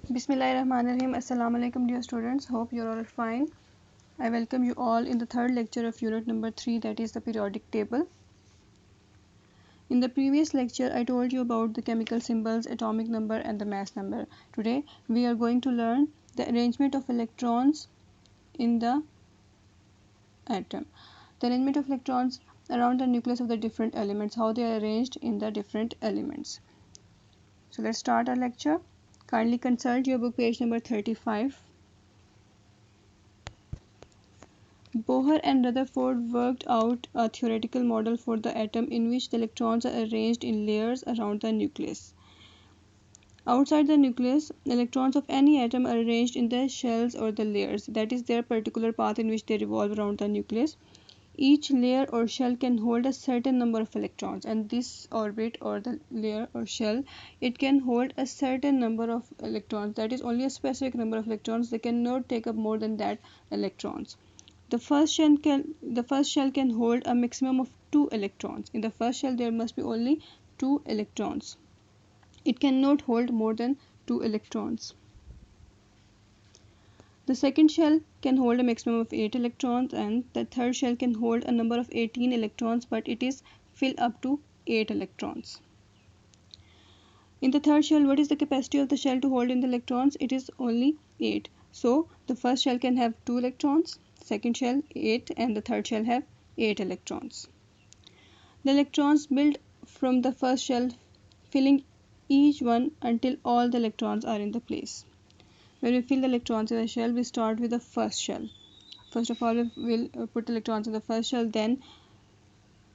Bismillahirrahmanirrahim. Assalamu alaikum dear students. Hope you are all fine. I welcome you all in the third lecture of unit number 3, that is the periodic table. In the previous lecture I told you about the chemical symbols, atomic number and the mass number. Today we are going to learn the arrangement of electrons in the atom. The arrangement of electrons around the nucleus of the different elements, how they are arranged in the different elements. So let's start our lecture. Kindly consult your book page number 35. Bohr and Rutherford worked out a theoretical model for the atom in which the electrons are arranged in layers around the nucleus. Outside the nucleus, electrons of any atom are arranged in the shells or the layers, that is their particular path in which they revolve around the nucleus. Each layer or shell can hold a certain number of electrons, and this orbit or the layer or shell, it can hold a certain number of electrons, that is only a specific number of electrons. They cannot take up more than that electrons. The first shell can hold a maximum of 2 electrons. In the first shell there must be only 2 electrons. It cannot hold more than 2 electrons. The second shell can hold a maximum of 8 electrons, and the third shell can hold a number of 18 electrons, but it is filled up to 8 electrons. In the third shell, what is the capacity of the shell to hold in the electrons? It is only 8. So the first shell can have 2 electrons, second shell 8, and the third shell have 8 electrons. The electrons build from the first shell, filling each one until all the electrons are in the place. When we fill the electrons in the shell, we start with the first shell. First of all, we will put electrons in the first shell, then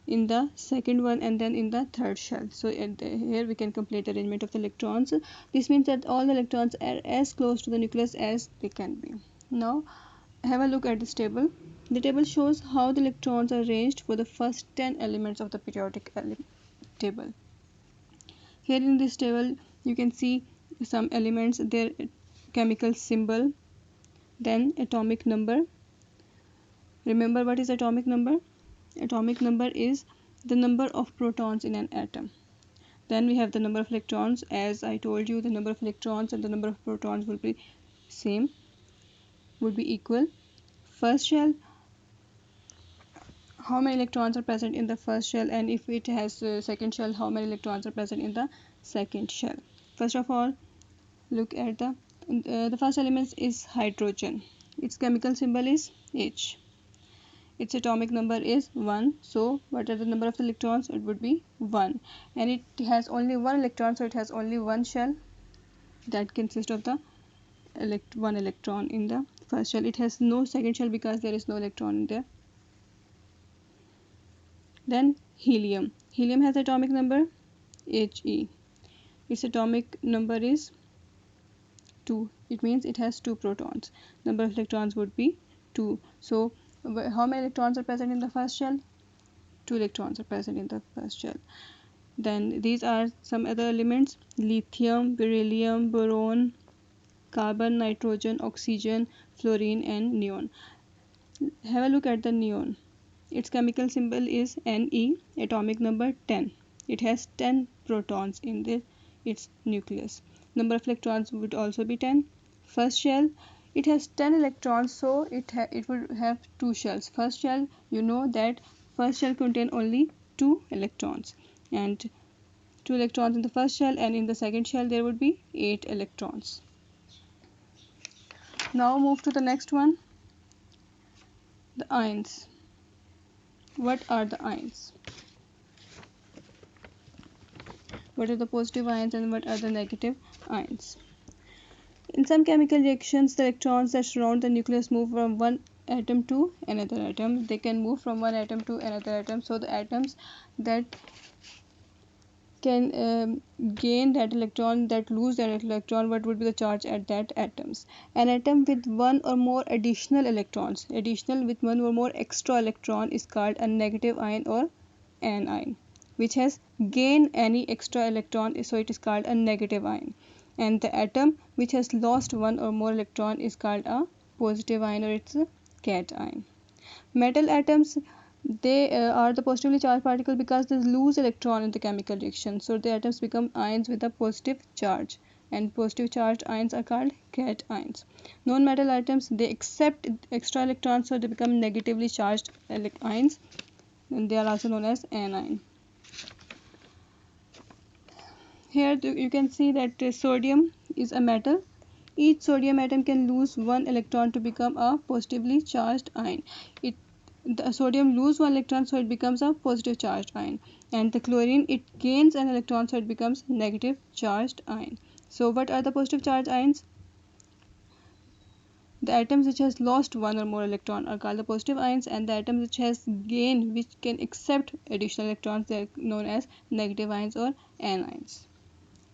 in the second one, and then in the third shell. So here we can complete the arrangement of the electrons. This means that all the electrons are as close to the nucleus as they can be. Now have a look at this table. The table shows how the electrons are arranged for the first 10 elements of the periodic table. Here in this table you can see some elements, their chemical symbol, then atomic number. Remember what is atomic number? Atomic number is the number of protons in an atom. Then we have the number of electrons. As I told you, the number of electrons and the number of protons will be same, would be equal. First shell, how many electrons are present in the first shell, and if it has a second shell, how many electrons are present in the second shell. First of all, look at the first element is hydrogen. Its chemical symbol is H. Its atomic number is 1. So what are the number of electrons? It would be 1, and it has only 1 electron, so it has only one shell that consists of the one electron in the first shell. It has no second shell because there is no electron in there. Then helium. Helium has atomic number He. Its atomic number is 2. It means it has 2 protons. Number of electrons would be 2. So how many electrons are present in the first shell? 2 electrons are present in the first shell. Then these are some other elements: lithium, beryllium, boron, carbon, nitrogen, oxygen, fluorine and neon. Have a look at the neon. Its chemical symbol is Ne, atomic number 10. It has 10 protons in its nucleus. Number of electrons would also be 10. First shell, it has 10 electrons, so it would have 2 shells. First shell, you know that first shell contain only 2 electrons, and 2 electrons in the first shell, and in the second shell there would be 8 electrons. Now move to the next one, the ions. What are the ions? What are the positive ions and what are the negative ions? In some chemical reactions, the electrons that surround the nucleus move from one atom to another atom. They can move from one atom to another atom. So the atoms that can gain that electron, that lose that electron, what would be the charge at that atoms? An atom with one or more additional electrons, additional with one or more extra electron, is called a negative ion or anion. Which has gained any extra electron, so it is called a negative ion. And the atom which has lost one or more electron is called a positive ion, or it's a cation. Metal atoms, they are the positively charged particle because they lose electron in the chemical reaction, so the atoms become ions with a positive charge. and positive charged ions are called cations. Non-metal atoms, they accept extra electrons, so they become negatively charged ions, and they are also known as anion. Here you can see that sodium is a metal. Each sodium atom can lose one electron to become a positively charged ion. The sodium lose one electron, so it becomes a positive charged ion, and the chlorine, it gains an electron, so it becomes negative charged ion. So what are the positive charged ions? The atoms which has lost one or more electron are called the positive ions, and the atoms which has gained, which can accept additional electrons, they are known as negative ions or anions.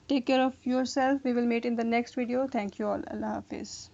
Take care of yourself. We will meet in the next video. Thank you all. Allah Hafiz.